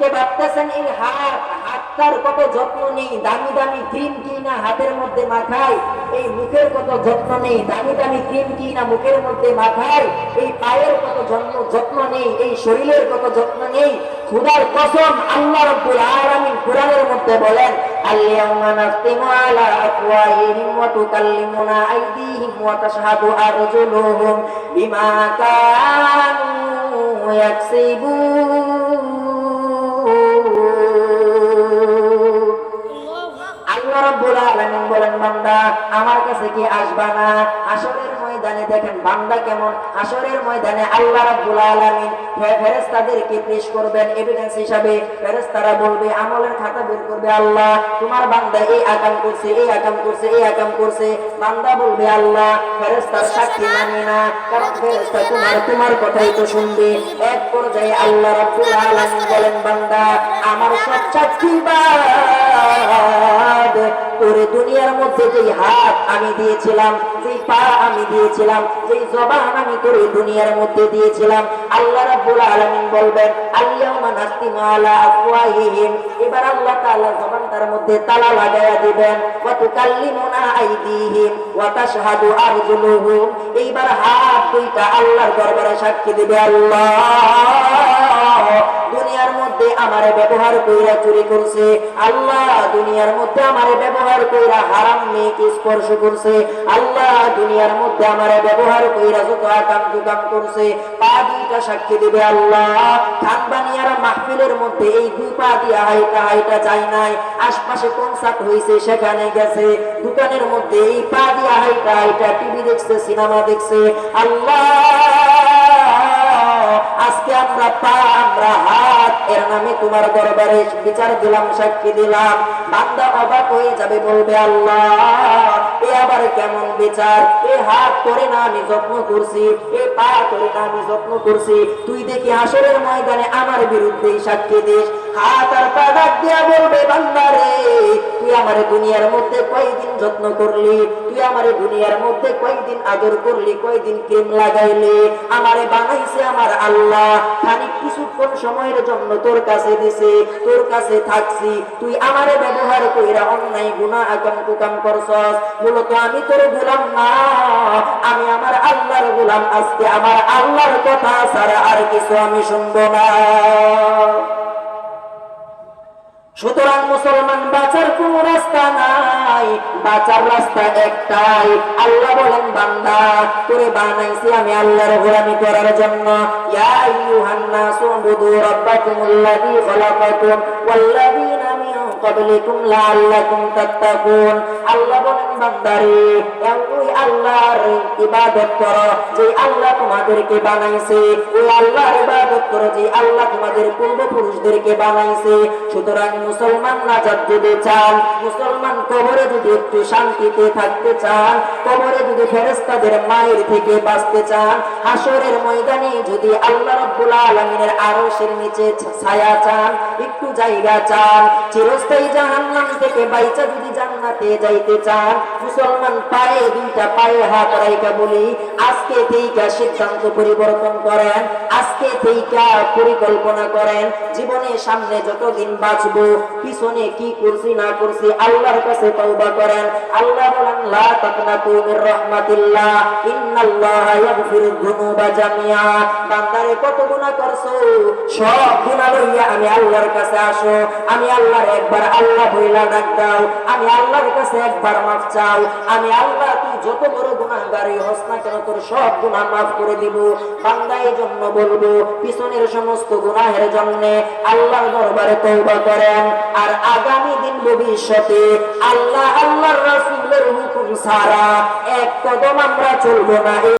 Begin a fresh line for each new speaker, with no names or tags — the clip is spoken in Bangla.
আজকে ভাবতেছেন এই হাতটার কত যত্ন নেই, দামি দামি ক্রিম কিনা হাতের মধ্যে মাখাই। এই মুখের কত যত্ন নেই, দামি দামি ক্রিম কিনা মুখের মধ্যে মাখাই। এই পায়ের কত যত্ন নেই, এই শরীরের কত যত্ন নেই। খোদার কসম, আল্লাহ রাব্বুল আলামিন কোরআনের মধ্যে বলেন, আল-ইয়াওমা নাখতিমু আলা আফওয়াহিহিম ওয়া তুকাল্লিমুনা আইদিহিম ওয়া তাশহাদু আরজুলুহুম বিমা কানু ইয়াকসিবুন। আল্লাহ রাব্বুল আলামিন বলেন, বান্দা আমার কাছে কি আসবা না? হাসরের ময়দানে দেখেন বান্দা কেমন। হাসরের ময়দানে আল্লাহ রাব্বুল আলামিন ফেরেশতাদেরকে পেশ করবেন এভিডেন্স হিসাবে। ফেরেশতারা বলবে, আমলের খাতা বের করবে, আল্লাহ তোমার বান্দা এই আকাম করছে, এই আকাম করছে, এই আকাম করছে। বান্দা বলবে, আল্লাহ ফেরেশতার সাক্ষী মানি না, কারণ ফেরেশতা তোমার কথাই তো শুনবে। এক পর্যায়ে আল্লাহ রাব্বুল আলামিন বলেন, বান্দা আমার সব সাক্ষী বাদ, তোরে দুনিয়ার মধ্যে যেই হাত আমি দিয়েছিলাম, যেই পা আমি দিয়েছিলাম, যেই জবান আমি তোরে দুনিয়ার মধ্যে দিয়েছিলাম, আল্লাহ রাব্বুল আলামিন বলবেন, আল-ইয়াওমা নাখতিমু আলা আফওয়াহিহিম, এবার আল্লাহ তাআলা জবানটার মধ্যে তালা লাগায়া দিবেন। ওয়া তুকাল্লিমুনা আইদিহিম ওয়া তাশহাদু আরজুলুহুম, এইবার হাত দুইটা আল্লাহর দরবারে সাক্ষী দিবে, আল্লাহ দুনিয়ার মধ্যে আমারে ব্যবহার কইরা চুরি করছে, আল্লাহ দুনিয়ার মধ্যে আমারে ব্যবহার কইরা হারাম মেয়েকে স্পর্শ করছে, আল্লাহ দুনিয়ার মধ্যে আমারে ব্যবহার কইরা যত আকাম কুকাম করছে। পা দুইটা সাক্ষী দিবে, আল্লাহ খানবানিয়ার মাহফিলের মধ্যে এই দুই পা দিয়া হাইটা যায় নাই, আশপাশে কনসার্ট হইছে সেখানে গেছে, দোকানের মধ্যে এই পা দিয়া হাইটা টিভি দেখছে, সিনেমা দেখছে। আল্লাহ আজকে আমরা পা, আমরা হাত, এর নামে তোমার দরবারে বিচার দিলাম, সাক্ষী দিলাম। বান্দা অবাক হয়ে যাবে, বলবে, আল্লাহ এ আবার কেমন বিচার? এ হাত করে না আমি যত্ন করছি, এ পা করে না আমি যত্ন করছি, তুই দেখি হাসরের ময়দানে আমার বিরুদ্ধেই সাক্ষী দিস। হাত আর পা ডাক দিয়া বলবে, বান্দা রে তুই আমারে দুনিয়ার মধ্যে কয়দিন যত্ন করলি, তুই আমারে দুনিয়ার মধ্যে কয়দিন আদর করলি, কয়দিন ক্রিম লাগাইলি, আমারে বানাইছে আমার আল্লাহ, খানিক কিছুক্ষণ সময়ের জন্য তোর কাছে দিছে, তোর কাছে থাকছি, তুই আমারে ব্যবহার কইরা অন্যায় গুনাহ আকাম কুকাম করছস। মূলত আমি তোর গোলাম না, আমি আমার আল্লাহর গোলাম। আজকে আমার আল্লাহর কথা ছাড়া আর কিছু আমি শুনবো না। সুতরাং মুসলমান, বাঁচার কোন রাস্তা নাই, বাঁচার রাস্তা একটাই। আল্লাহ বলেন, বান্দা তোরে বানাইছি আমি আল্লাহর গোলামি করার জন্য। ইয়া আইয়ুহান নাসু উবুদু রাব্বাকুমুল্লাযী খালাকাকুম ওয়াল্লাযীনা মিন ক্বাবলিকুম লাআল্লাকুম তাত্তাকুন। আল্লাহ বলেন, বান্দারে ওই আল্লাহর ইবাদত করো যে আল্লাহ তোমাদেরকে বানাইছে, ওই আল্লাহর ইবাদত করো যে আল্লাহ তোমাদের পূর্বপুরুষদেরকে বানাইছে। সুতরাং মুসলমান নাজাত যদি চান, মুসলমান কবরে যদি একটু শান্তিতে থাকতে চান, কবরে যদি ফেরেশতাদের মায়ের থেকে বাঁচতে চান, হাসরের ময়দানে যদি আল্লাহ রাব্বুল আলামিনের আরশের নিচে ছায়া চান, একটু জায়গা চান, চিরস্থায়ী জাহান্নাম থেকে বাইচা যদি জান্নাতে যাইতে চান, মুসলমান পায়ে দুইটা পায়ে হাত রাইখা বলি, আজকে থেকে সিদ্ধান্ত পরিবর্তন করেন, আজকে থেকে পরিকল্পনা করেন, জীবনের সামনে যতদিন বাঁচবো, পিছনে কি করছি না করছি আল্লাহর কাছে তওবা করেন। আল্লাহ বলেন, লা তাকনাতু মির রাহমাতিল্লাহ ইন্নাল্লাহা ইয়াগফিরুয যুনুবা জামিআ। বান্দারে কত গুনাহ করছো, সব গুনাহ লইয়া আমি আল্লাহর কাছে আসো, আমি আল্লাহর একবার আল্লাহ বইলা ডাক দাও, আমি আল্লাহর কাছে একবার মাফ চাও, আমি আল্লাহ তুই যত বড় গুনাহগারই হস না কেন তোর সব গুনাহ মাফ করে দিব। বান্দা এই জন্য বলবো, পিছনের সমস্ত গুনাহের জন্য আল্লাহর দরবারে তওবা করেন। আর আগামী দিন ভবিষ্যতে আল্লাহ আল্লাহর রাসূলের হুকুম ছাড়া এক কদম আমরা চলবো না।